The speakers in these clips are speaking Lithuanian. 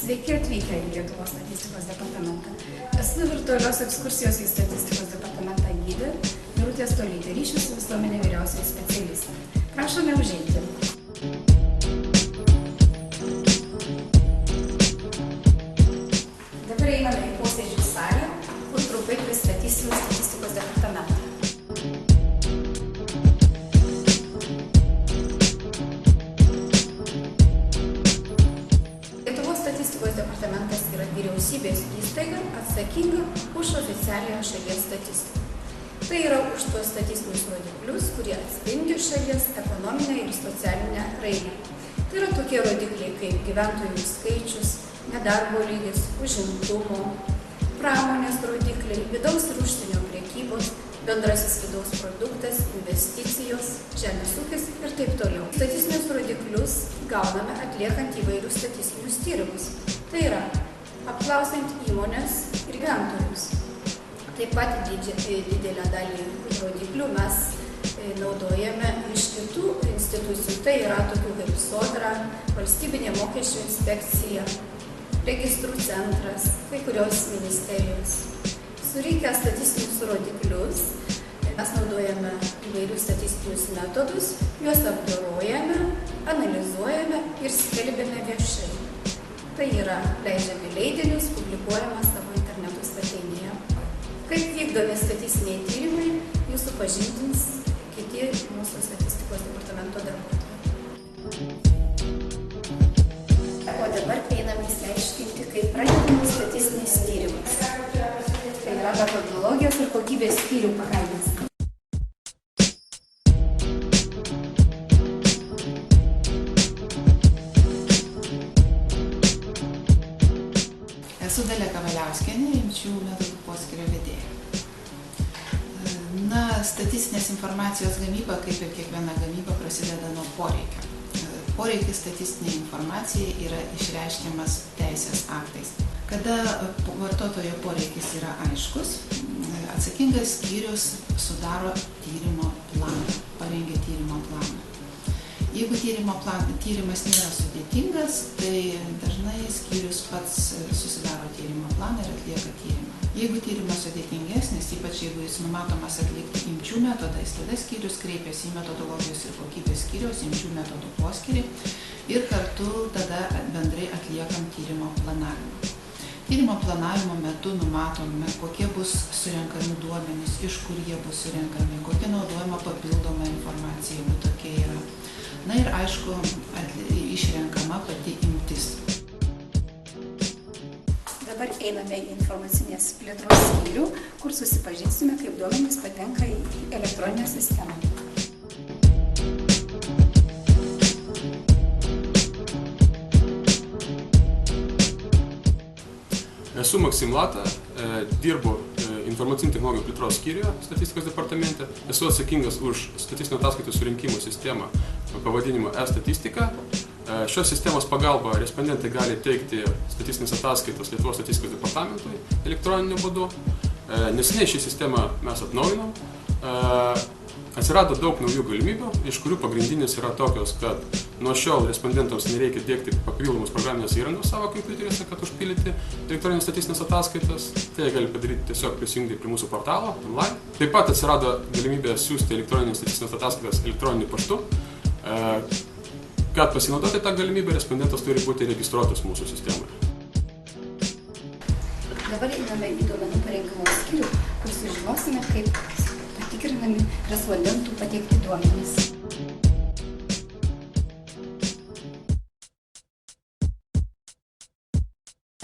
Sveiki atvykę į Lietuvos statistikos departamentą. Esu virtualios ekskursijos į statistikos departamentą gidė Birutė Stolytė, ryšių su visuomenė vyriausioji specialistė. Prašome užeiti. Dabar einame į posėdžių salę, kur trumpai pristatysime statistikos departamentą. Statistikos departamentas yra vyriausybės įstaiga atsakinga už oficialią šalies statistiką. Tai yra už tuos statistinius rodiklius, kurie atspindi šalies ekonominę ir socialinę raidą. Tai yra tokie rodikliai kaip gyventojų skaičius, nedarbo lygis, užimtumo, pramonės rodikliai, vidaus ir užsienio prekybos, bendrasis vidaus produktas, investicijos, žemės ūkis ir taip toliau. Statistinius rodiklius gauname atliekant įvairius statistinius tyrimus. Tai yra apklausiant įmonės ir gyventojus. Taip pat didelę dalį rodiklių mes naudojame iš kitų institucijų. Tai yra tokių kaip Sodra, Valstybinė mokesčių inspekcija, Registrų centras, kai kurios ministerijos. Surinkę statistinius rodiklius, mes naudojame įvairius statistinius metodus, juos apdorojame, analizuojame ir skelbiame viešai. Tai yra leidžiame leidinius, publikuojame savo interneto svetainėje. Kaip vykdomi statistiniai tyrimai, jūs supažindins kiti mūsų statistikos departamento darbuotojai. O dabar einame išsiaiškinti, kaip pradedamas statistinis tyrimas. Tai yra metodologijos ir kokybės skyrių pagalbės. Esu Dalia Kavaliauskienė, imčių metodų poskyrio vedėja. Statistinės informacijos gamyba, kaip ir kiekviena gamyba, prasideda nuo poreikio. Poreikis statistinė informacija yra išreiškiamas teisės aktais. Kada vartotojo poreikis yra aiškus, atsakingas skyrius sudaro tyrimo planą, parengia tyrimo planą. Jeigu tyrimas nėra sudėtingas, tai dažnai skyrius pats susidaro tyrimo planą ir atlieka tyrimą. Jeigu tyrimas sudėtingesnis, ypač jeigu jis numatomas atlikti imčių metodais, tada skyrius kreipiasi į metodologijos ir kokybės skyriaus imčių metodų poskyrį ir kartu tada bendrai atliekam tyrimo planavimą. Tyrimo planavimo metu numatome, kokie bus surenkami duomenys, iš kur jie bus surenkami, kokia naudojama papildoma informacija, jeigu tokia yra. Na ir aišku, išrenkama pati imtis. Dabar einame į informacinės plėtros skyrių, kur susipažinsime, kaip duomenys patenka į elektroninę sistemą. Esu Maksim Lata, dirbu informacinių technologijų plėtros skyriuje statistikos departamente. Esu atsakingas už statistinių ataskaitų surinkimo sistemą pavadinimu e-statistika. Šios sistemos pagalba respondentai gali teikti statistinės ataskaitas Lietuvos statistikos departamentui elektroniniu būdu. Neseniai šią sistemą mes atnaujinom. Atsirado daug naujų galimybių, iš kurių pagrindinės yra tokios, kad nuo šiol respondentams nereikia dėkti papildomus programinės įrangos savo kompiuteriuose, kad užpildyti elektroninės statistinės ataskaitas. Tai gali padaryti tiesiog prisijungti prie mūsų portalo online. Taip pat atsirado galimybė siųsti elektroninės statistinės ataskaitas elektroniniu paštu. Kad pasinaudoti tą galimybę, respondentas turi būti registruotas mūsų sistemoje. Dabar einame į duomenų parengimo skyrių, kur sužinosime, kaip patikrinami respondentų pateikti duomenys.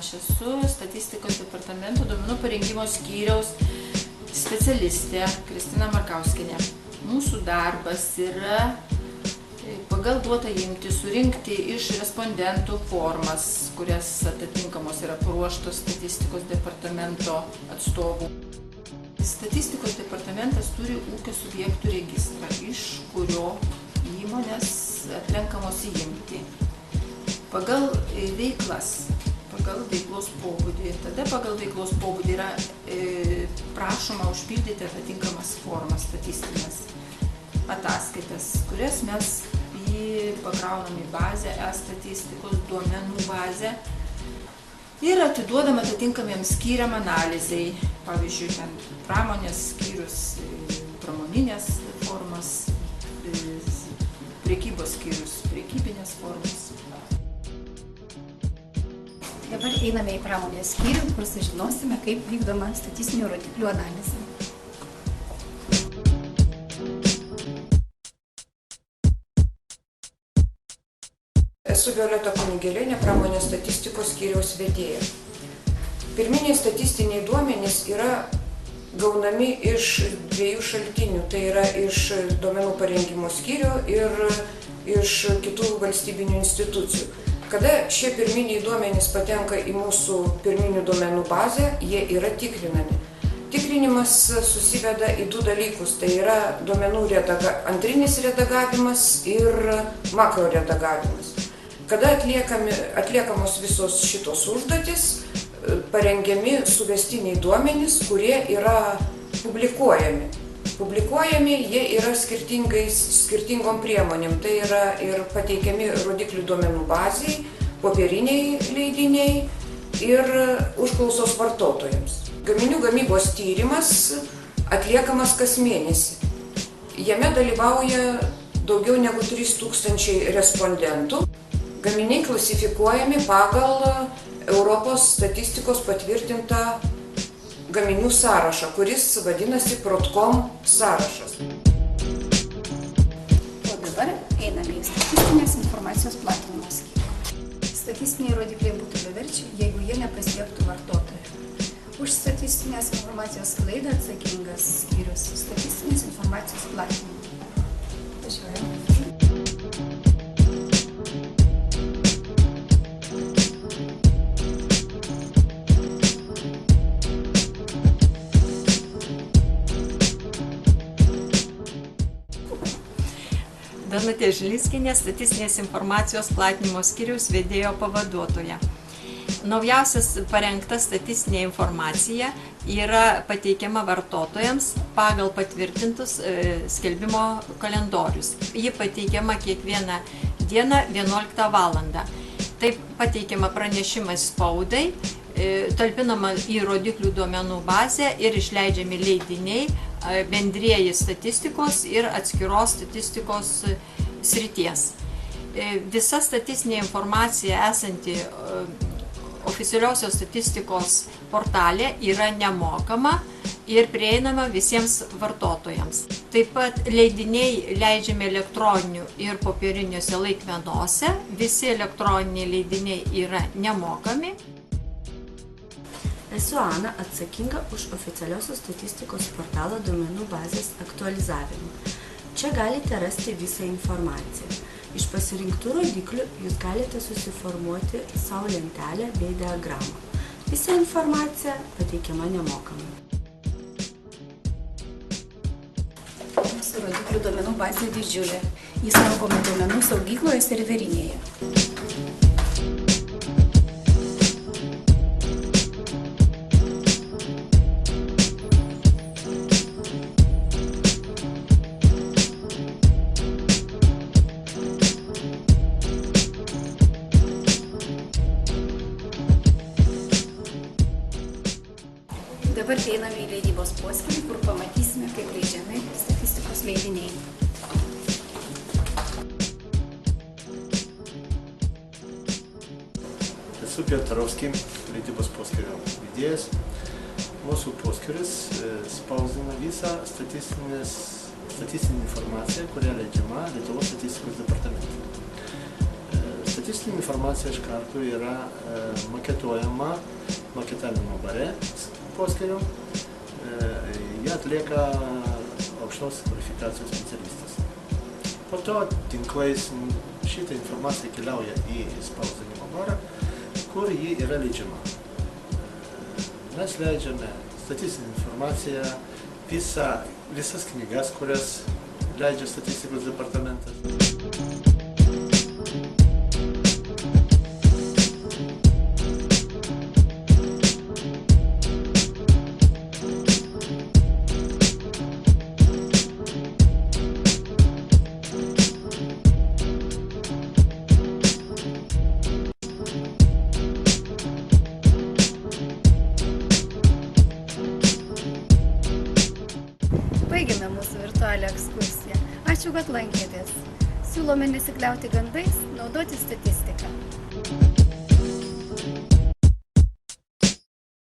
Aš esu statistikos departamento duomenų parengimo skyriaus specialistė Kristina Markauskienė. Mūsų darbas yra pagal duotą imtį surinkti iš respondentų formas, kurias atitinkamos yra paruoštos statistikos departamento atstovų. Statistikos departamentas turi ūkio subjektų registrą, iš kurio įmonės atrenkamos į imtį. Pagal veiklas, pagal veiklos pobūdį. Tada pagal veiklos pobūdį yra prašoma užpildyti atitinkamas formas statistinės ataskaitas, kurias mes pakraunam į bazę, e-statistikos duomenų bazę. ir atiduodama atitinkamiems skyriam analizai. Pavyzdžiui, ten pramonės skyrius, pramoninės formas, prekybos skyrius, prekybinės formas. Dabar einame į pramonės skyrių, kur sužinosime, kaip vykdoma statistinių rodiklių analizė. Esu Violeta Kunigėlienė, pramonės statistikos skyriaus vedėja. Pirminiai statistiniai duomenys yra gaunami iš dviejų šaltinių, tai yra iš duomenų parengimo skyrių ir iš kitų valstybinių institucijų. Kada šie pirminiai duomenys patenka į mūsų pirminių duomenų bazę, jie yra tikrinami. Tikrinimas susiveda į du dalykus, tai yra duomenų antrinis redagavimas ir makro redagavimas. Kada atliekamos visos šitos užduotys, parengiami suvestiniai duomenys, kurie yra publikuojami. Publikuojami jie yra skirtingom priemonėm, tai yra ir pateikiami rodiklių duomenų bazai, popieriniai leidiniai ir užklausos vartotojams. Gaminių gamybos tyrimas atliekamas kas mėnesį. Jame dalyvauja daugiau negu 3000 respondentų. Gaminiai klasifikuojami pagal Europos statistikos patvirtintą gaminių sąrašą, kuris vadinasi Protkom sąrašas. O dabar einame į statistinės informacijos platinimo skyrių. Statistiniai rodikliai būtų beverčiai, jeigu jie nepasiektų vartotojų. Už statistinės informacijos sklaidą atsakingas skyrius statistinės informacijos platinimo. Važiuojame. Danutė Žilinskienė, statistinės informacijos platinimo skyriaus vedėjo pavaduotoja. Naujausias parengta statistinė informacija yra pateikiama vartotojams pagal patvirtintus skelbimo kalendorius. Ji pateikiama kiekvieną dieną 11 valandą. Taip pateikiama pranešimas spaudai, talpinama į rodiklių duomenų bazę ir išleidžiami leidiniai, bendrieji statistikos ir atskiros statistikos srities. Visa statistinė informacija esanti oficialiosios statistikos portale yra nemokama ir prieinama visiems vartotojams. Taip pat leidiniai leidžiami elektroniniu ir popieriniuose laikmenuose. Visi elektroniniai leidiniai yra nemokami. Esu Ana, atsakinga už oficialiosios statistikos portalo duomenų bazės aktualizavimą. Čia galite rasti visą informaciją. Iš pasirinktų rodiklių jūs galite susiformuoti savo lentelę bei diagramą. Visa informacija pateikiama nemokamai. Mūsų rodiklių duomenų bazė didžiulė. Jis saugoma duomenų saugykloje serverinėje. Dabar einame į leidybos poskyrį, kur pamatysime, kaip leidžiami statistikos leidiniai. Esu Piotarovski, leidybos poskyrio vedėjas. Mūsų poskyris spausdina visą statistinę informaciją, kurią leidžiama Lietuvos statistikos departamente. Statistinė informacija iš karto yra maketuojama maketavimo bare poskyrio. Ją atlieka aukštos kvalifikacijos specialistas. Po to tinklais šitą informaciją keliauja į spausdinimo barą, kur ji yra leidžiama. Mes leidžiame statistinę informaciją, visas knygas, kurias leidžia statistikos departamentas. mūsų virtualią ekskursiją. Ačiū, kad lankėtės. Siūlome nesikliauti gandais, naudoti statistiką.